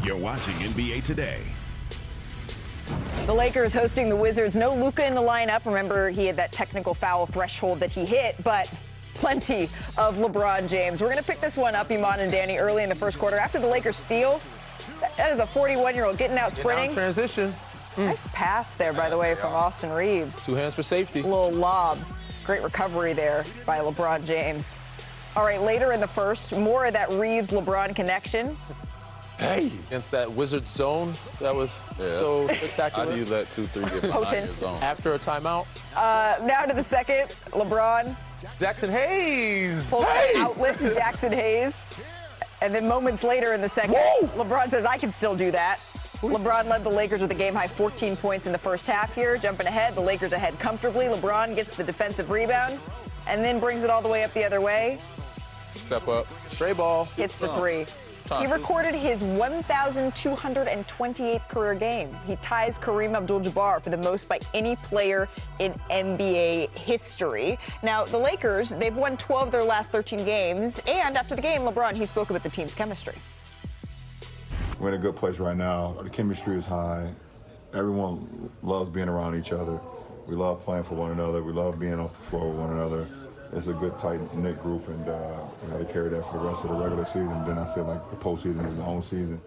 You're watching NBA Today. The Lakers hosting the Wizards. No Luka in the lineup. Remember, he had that technical foul threshold that he hit, but plenty of LeBron James. We're going to pick this one up, Iman and Danny, early in the first quarter. After the Lakers steal, that is a 41-year-old getting out sprinting. Transition. Nice pass there, by the way, from Austin Reeves. 2 hands for safety. A little lob. Great recovery there by LeBron James. All right, later in the first, more of that Reeves-LeBron connection. Hey! Against that Wizards zone, that was so spectacular. How do you let 2-3 get Potent. behind your zone? After a timeout. Now to the second, LeBron Jackson Hayes! pulls an outlift to Jackson Hayes. And then moments later in the second, LeBron says, I can still do that. LeBron led the Lakers with a game-high 14 points in the first half here. Jumping ahead, the Lakers ahead comfortably. LeBron gets the defensive rebound and then brings it all the way up the other way. Step up. Stray ball. Hits the three. He recorded his 1,228th career game. He ties Kareem Abdul-Jabbar for the most by any player in NBA history. Now, the Lakers, they've won 12 of their last 13 games, and after the game, LeBron, he spoke about the team's chemistry. We're in a good place right now. The chemistry is high. Everyone loves being around each other. We love playing for one another. We love being off the floor with one another. It's a good, tight-knit group, and we got to carry that for the rest of the regular season. Then I said, like, the postseason is his own season.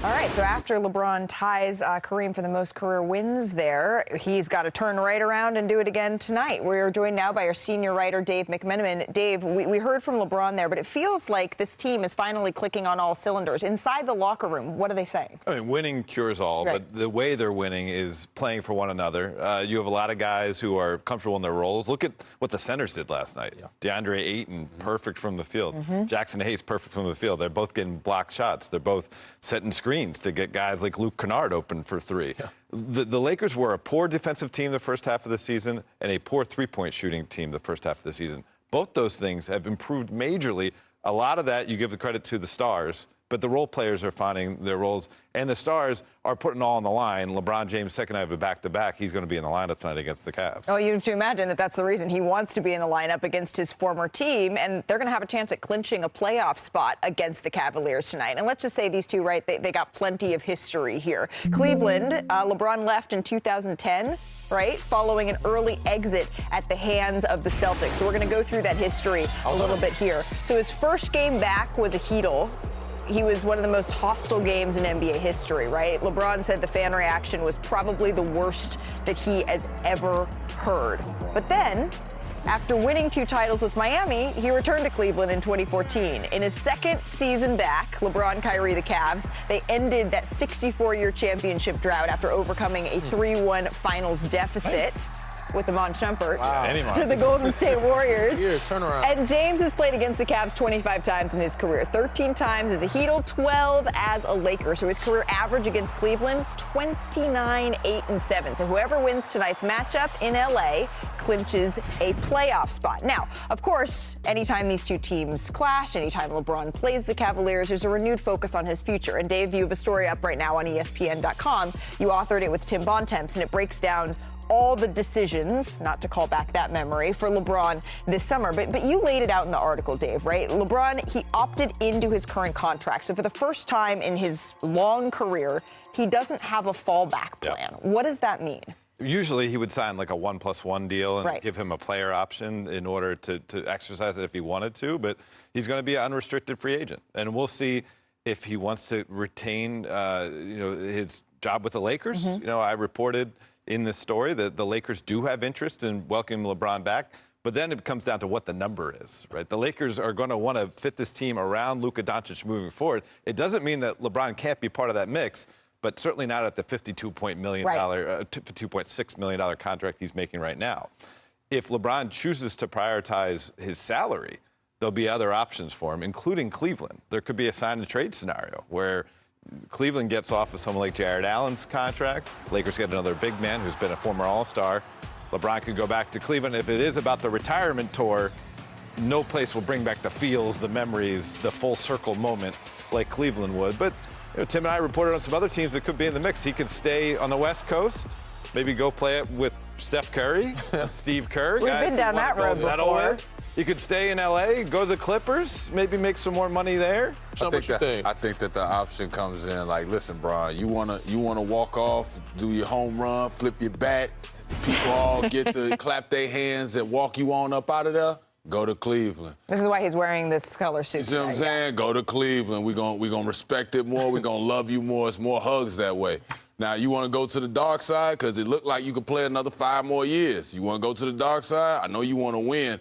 All right, so after LeBron ties Kareem for the most career wins there, he's got to turn right around and do it again tonight. We're joined now by our senior writer, Dave McMenamin. Dave, we heard from LeBron there, but it feels like this team is finally clicking on all cylinders. Inside the locker room, what are they saying? I mean, winning cures all, but the way they're winning is playing for one another. You have a lot of guys who are comfortable in their roles. Look at what the centers did last night. DeAndre Ayton, perfect from the field. Jackson Hayes, perfect from the field. They're both getting blocked shots. They're both setting screens to get guys like Luke Kennard open for three. The Lakers were a poor defensive team the first half of the season and a poor three-point shooting team the first half of the season. Both those things have improved majorly. A lot of that you give the credit to the stars, but the role players are finding their roles, and the stars are putting all on the line. LeBron James, second night of a back-to-back, he's going to be in the lineup tonight against the Cavs. Oh, you have to imagine that that's the reason he wants to be in the lineup against his former team, and they're going to have a chance at clinching a playoff spot against the Cavaliers tonight. And let's just say these two, right, they got plenty of history here. Cleveland, LeBron left in 2010. Right, following an early exit at the hands of the Celtics. So we're going to go through that history a little bit here. So his first game back was a heatle. He was one of the most hostile games in NBA history, right? LeBron said the fan reaction was probably the worst that he has ever heard. But then, after winning 2 titles with Miami, he returned to Cleveland in 2014. In his second season back, LeBron, Kyrie, the Cavs, they ended that 64-year championship drought after overcoming a 3-1 finals deficit with Iman Shumpert to the Golden State Warriors. Turnaround. And James has played against the Cavs 25 times in his career, 13 times as a Heatle, 12 as a Laker. So his career average against Cleveland, 29-8-7. So whoever wins tonight's matchup in LA clinches a playoff spot. Now, of course, anytime these two teams clash, anytime LeBron plays the Cavaliers, there's a renewed focus on his future. And Dave, you have a story up right now on ESPN.com. You authored it with Tim Bontemps, and it breaks down all the decisions, not to call back that memory, for LeBron this summer. But you laid it out in the article, Dave, right? LeBron, he opted into his current contract. So for the first time in his long career, he doesn't have a fallback plan. What does that mean? Usually he would sign like a 1+1 deal and give him a player option in order to exercise it if he wanted to, but he's going to be an unrestricted free agent. And we'll see if he wants to retain his job with the Lakers. You know, I reported in this story that the Lakers do have interest in welcoming LeBron back, but then it comes down to what the number is, right? The Lakers are going to want to fit this team around Luka Doncic moving forward. It doesn't mean that LeBron can't be part of that mix, but certainly not at the $52.6 million contract he's making right now. If LeBron chooses to prioritize his salary, there'll be other options for him, including Cleveland. There could be a sign and trade scenario where Cleveland gets off of someone like Jared Allen's contract. Lakers get another big man who's been a former All-Star. LeBron could go back to Cleveland. If it is about the retirement tour, no place will bring back the feels, the memories, the full circle moment like Cleveland would. But Tim and I reported on some other teams that could be in the mix. He could stay on the West Coast, maybe go play it with Steph Curry, Steve Kerr. We've been down that road before. You could stay in LA, go to the Clippers, maybe make some more money there. What you think? I think that the option comes in like, listen, Brian, you wanna walk off, do your home run, flip your bat, people all get to clap their hands and walk you on up out of there. Go to Cleveland. This is why he's wearing this color suit. You see what I'm saying? Go to Cleveland. We're gonna respect it more. We're gonna love you more. It's more hugs that way. Now, you want to go to the dark side because it looked like you could play another 5 more years. You want to go to the dark side? I know you want to win.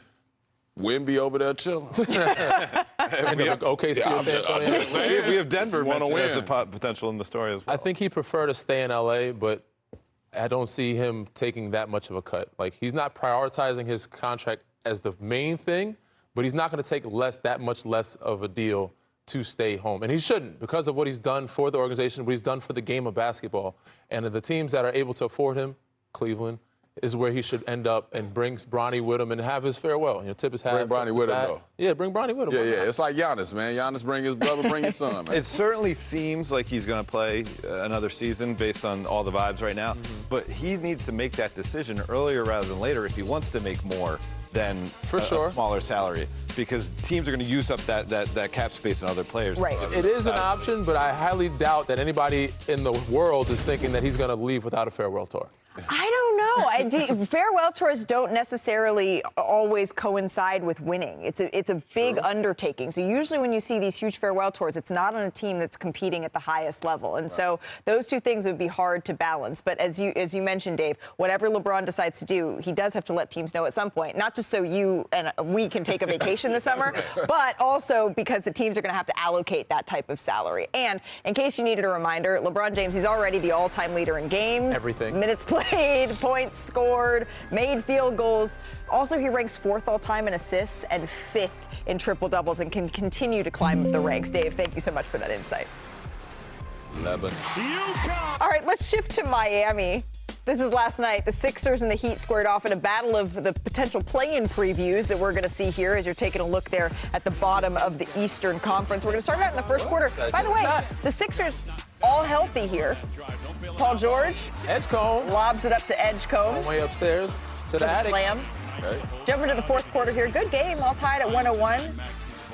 Wimby over there chilling. Okay, San Antonio. We have Denver wanna mentioned as a win. potential in the story as well. I think he'd prefer to stay in LA, but I don't see him taking that much of a cut. Like, he's not prioritizing his contract as the main thing, but he's not going to take that much less of a deal to stay home. And he shouldn't, because of what he's done for the organization, what he's done for the game of basketball. And the teams that are able to afford him, Cleveland, is where he should end up, and brings Bronny with him and have his farewell. You know, tip his hat. Bring Bronny with him, though. Yeah, bring Bronny with him. Yeah. It's like Giannis, man. Giannis bring his brother, bring his son, man. It certainly seems like he's going to play another season based on all the vibes right now. But he needs to make that decision earlier rather than later if he wants to make more than a smaller salary, because teams are going to use up that cap space in other players. Right. It is an option, but I highly doubt that anybody in the world is thinking that he's going to leave without a farewell tour. I don't know. Farewell tours don't necessarily always coincide with winning. It's a big undertaking. So usually when you see these huge farewell tours, it's not on a team that's competing at the highest level. And so those two things would be hard to balance. But as you mentioned, Dave, whatever LeBron decides to do, he does have to let teams know at some point, not just so you and we can take a vacation this summer, but also because the teams are going to have to allocate that type of salary. And in case you needed a reminder, LeBron James, he's already the all-time leader in games, minutes played, points scored, made field goals. Also, he ranks 4th all-time in assists and 5th in triple-doubles and can continue to climb up the ranks. Dave, thank you so much for that insight. Lebanon. All right, let's shift to Miami. This is last night. The Sixers and the Heat squared off in a battle of the potential play-in previews that we're going to see here as you're taking a look there at the bottom of the Eastern Conference. We're going to start out in the first quarter. By the way, the Sixers all healthy here. Paul George. Edgecombe. Lobs it up to Edgecombe. Way upstairs to the attic. Slam. Okay. Jump into the fourth quarter here. Good game, all tied at 101.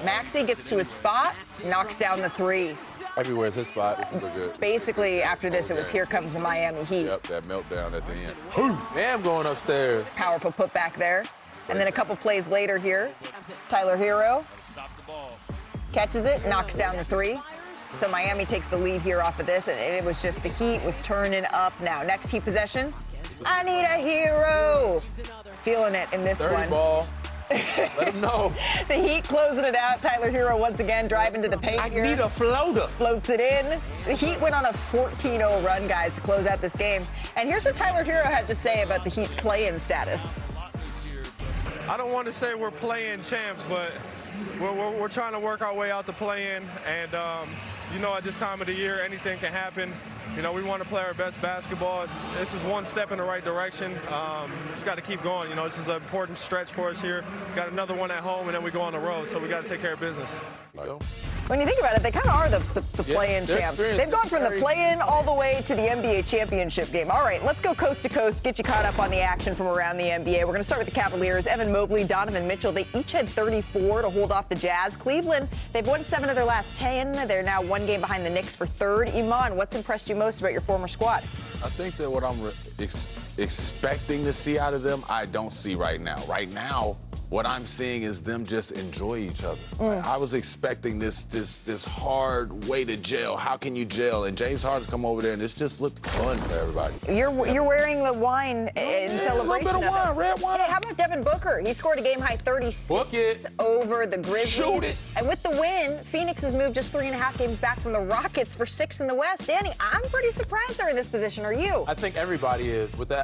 Maxey gets to his spot, knocks down the 3. Everywhere's his spot. Good. Basically, after this, it was here comes the Miami Heat. Yep, that meltdown at the end. Damn, going upstairs. Powerful putback there. And then a couple plays later here, Tyler Hero catches it, knocks down the 3. So Miami takes the lead here off of this, and it was just the Heat was turning up now. Next Heat possession, I need a hero. Feeling it in this 30 one. Ball. Let him know. The Heat closing it out. Tyler Hero once again driving to the paint here. I need a floater. Floats it in. The Heat went on a 14-0 run, guys, to close out this game. And here's what Tyler Hero had to say about the Heat's play-in status. I don't want to say we're play-in champs, but we're trying to work our way out the play-in. And, you know, at this time of the year, anything can happen. You know, we want to play our best basketball. This is one step in the right direction. Just got to keep going. You know, this is an important stretch for us here. Got another one at home, and then we go on the road, so we got to take care of business. When you think about it, they kind of are the play-in they're champs. experienced. They've gone from the play-in all the way to the NBA championship game. All right, let's go coast to coast, get you caught up on the action from around the NBA. We're going to start with the Cavaliers. Evan Mobley, Donovan Mitchell, they each had 34 to hold off the Jazz. Cleveland, they've won 7 of their last 10. They're now 1 game behind the Knicks for 3rd. Iman, what's impressed you most about your former squad? I think that what I'm expecting to see out of them, I don't see right now. Right now, what I'm seeing is them just enjoy each other. Right? I was expecting this hard way to gel. How can you gel? And James Harden's come over there, and it's just looked fun for everybody. You're wearing the wine in celebration. A little bit of wine, red wine. Hey, how about Devin Booker? He scored a game-high 36 over the Grizzlies. Shoot it. And with the win, Phoenix has moved just 3.5 games back from the Rockets for 6th in the West. Danny, I'm pretty surprised they're in this position. Are you? I think everybody is. With that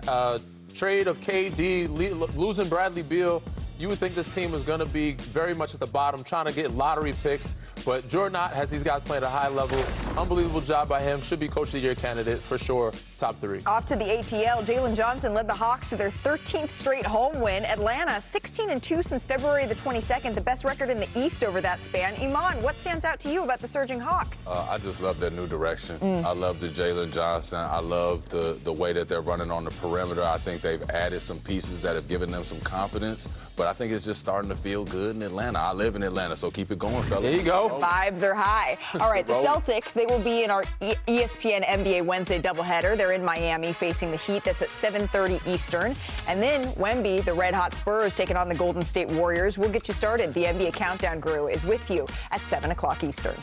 trade of KD, losing Bradley Beal, you would think this team was going to be very much at the bottom, trying to get lottery picks. But Jordan Ott has these guys playing at a high level. Unbelievable job by him. Should be Coach of the Year candidate for sure. Top 3. Off to the ATL, Jalen Johnson led the Hawks to their 13th straight home win. Atlanta, 16-2 since February the 22nd, the best record in the East over that span. Iman, what stands out to you about the surging Hawks? I just love their new direction. I love the Jalen Johnson. I love the way that they're running on the perimeter. I think they've added some pieces that have given them some confidence. but I think it's just starting to feel good in Atlanta. I live in Atlanta, so keep it going, fellas. There you go. Vibes are high. All right, the Celtics, they will be in our ESPN NBA Wednesday doubleheader. They're in Miami facing the Heat. That's at 7:30 Eastern. And then Wemby, the red-hot Spurs, taking on the Golden State Warriors. We'll get you started. The NBA Countdown crew is with you at 7 o'clock Eastern.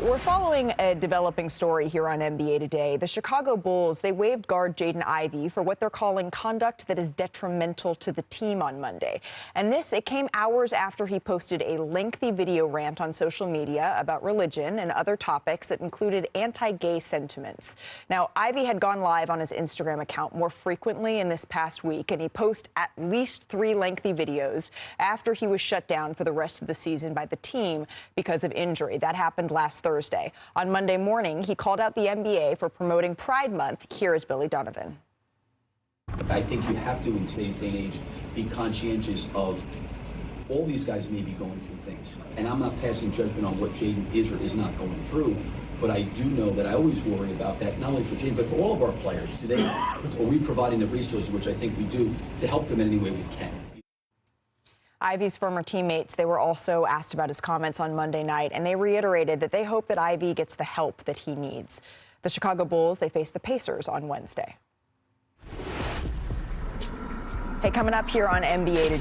We're following a developing story here on NBA Today. The Chicago Bulls, they waived guard Jaden Ivey for what they're calling conduct that is detrimental to the team on Monday. And it came hours after he posted a lengthy video rant on social media about religion and other topics that included anti-gay sentiments. Now, Ivey had gone live on his Instagram account more frequently in this past week, and he posted at least 3 lengthy videos after he was shut down for the rest of the season by the team because of injury. That happened last Thursday. On Monday morning, he called out the NBA for promoting Pride Month. Here is Billy Donovan. I think you have to, in today's day and age, be conscientious of all these guys may be going through things. And I'm not passing judgment on what Jaden is or is not going through, but I do know that I always worry about that, not only for Jaden, but for all of our players. Are we providing the resources, which I think we do, to help them in any way we can? Ivey's former teammates, they were also asked about his comments on Monday night, and they reiterated that they hope that Ivey gets the help that he needs. The Chicago Bulls, they face the Pacers on Wednesday. Hey, coming up here on NBA Today.